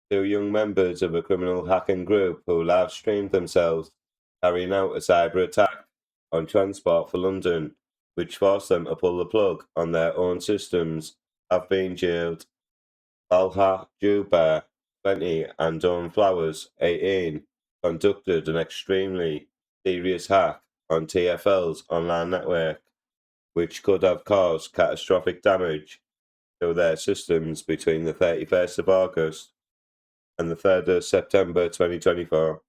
Two young members of a criminal hacking group who live-streamed themselves carrying out a cyber attack on Transport for London, which forced them to pull the plug on their own systems, have been jailed. Thalha, Jubair, 20, and Dawn Flowers, 18, conducted an extremely serious hack on TfL's online network, which could have caused catastrophic damage to their systems between the 31st of August and the 3rd of September 2024.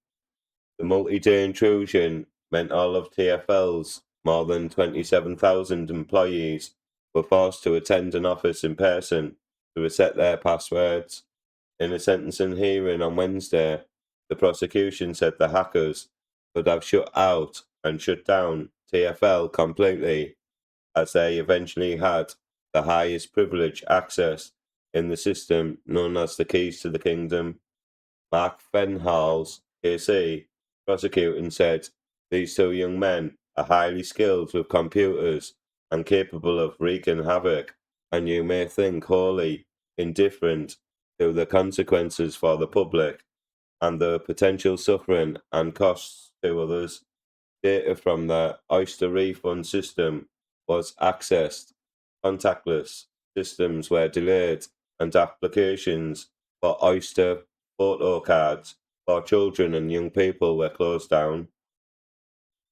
The multi-day intrusion meant all of TfL's more than 27,000 employees were forced to attend an office in person to reset their passwords. In a sentencing hearing on Wednesday, the prosecution said the hackers could have shut out and shut down TfL completely, as they eventually had the highest privilege access in the system known as the Keys to the Kingdom. Mark Fenhal's KC, prosecuting, said these two young men are highly skilled with computers and capable of wreaking havoc, and you may think wholly indifferent to the consequences for the public and the potential suffering and costs to others. Data from the Oyster refund system was accessed. Contactless systems were delayed, and applications for Oyster photo cards for children and young people were closed down.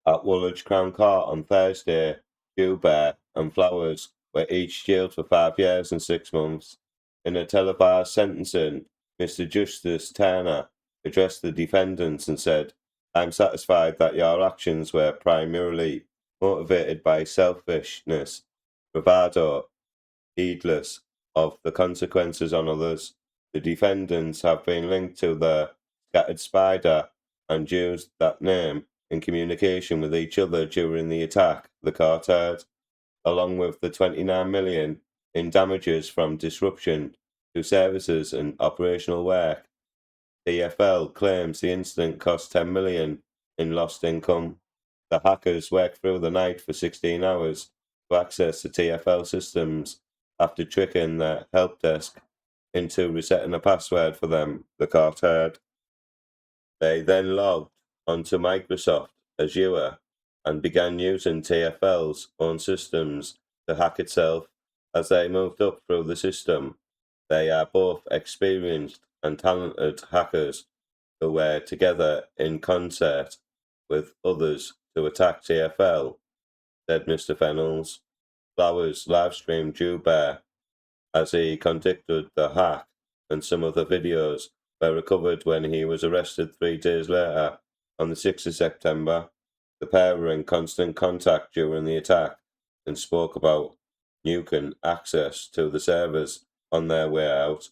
At Woolwich Crown Court on Thursday, Jubair and Flowers were each jailed for 5 years and 6 months. In a televised sentencing, Mr. Justice Turner addressed the defendants and said, "I'm satisfied that your actions were primarily motivated by selfishness, bravado, heedless of the consequences on others. The defendants have been linked to the Scattered Spider and used that name in communication with each other during the attack," the court heard, along with the 29 million in damages from disruption to services and operational work. TfL claims the incident cost 10 million in lost income. The hackers worked through the night for 16 hours to access the TfL systems after tricking the help desk into resetting a password for them, the court heard. They then logged onto Microsoft Azure and began using TfL's own systems to hack itself. As they moved up through the system, they are both experienced and talented hackers who were together in concert with others to attack TfL, said Mr. Fennels. Flowers live-streamed Jubair as he conducted the hack, and some of the videos were recovered when he was arrested 3 days later, on the 6th of September. The pair were in constant contact during the attack and spoke about nuking access to the servers on their way out.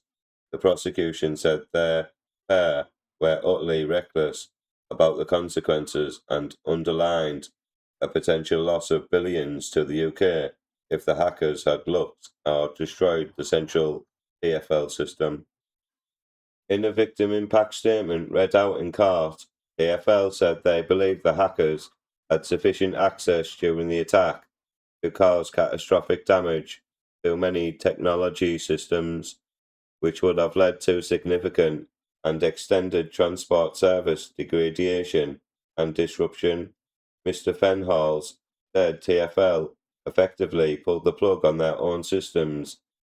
The prosecution said their pair were utterly reckless about the consequences and underlined a potential loss of billions to the UK if the hackers had looked or destroyed the central TfL system. In a victim impact statement read out in court, TfL said they believed the hackers had sufficient access during the attack to cause catastrophic damage to many technology systems, which would have led to significant and extended transport service degradation and disruption. Mr. Fenhals said TfL effectively pulled the plug on their own systems.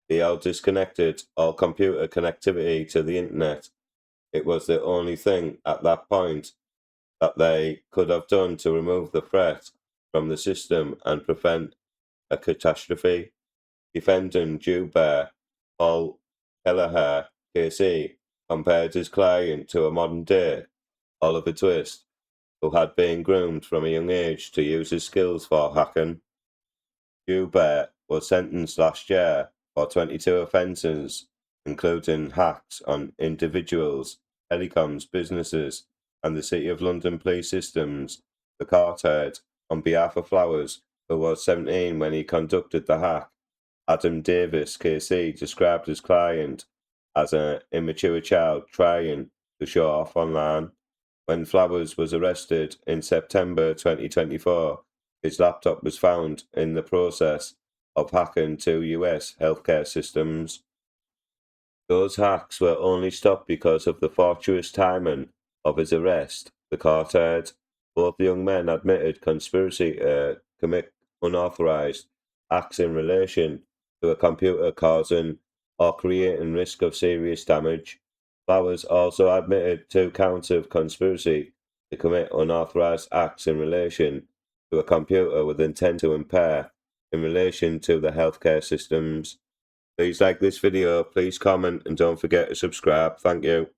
They all disconnected all computer connectivity to the internet. It was the only thing at that point that they could have done to remove the threat from the system and prevent a catastrophe. Defendant Jubair, Paul Kelleher, KC, compared his client to a modern-day Oliver Twist, who had been groomed from a young age to use his skills for hacking. Jubair was sentenced last year for 22 offences, including hacks on individuals, telecoms businesses, and the City of London police systems. The court heard, on behalf of Flowers, who was 17 when he conducted the hack. Adam Davis, KC, described his client as an immature child trying to show off online. When Flowers was arrested in September 2024, his laptop was found in the process of hacking 2 US healthcare systems. Those hacks were only stopped because of the fortuitous timing of his arrest. The court heard both young men admitted conspiracy to commit unauthorized acts in relation to a computer causing or creating risk of serious damage. Flowers also admitted 2 counts of conspiracy to commit unauthorized acts in relation to a computer with intent to impair in relation to the healthcare systems. Please like this video, please comment, and don't forget to subscribe. Thank you.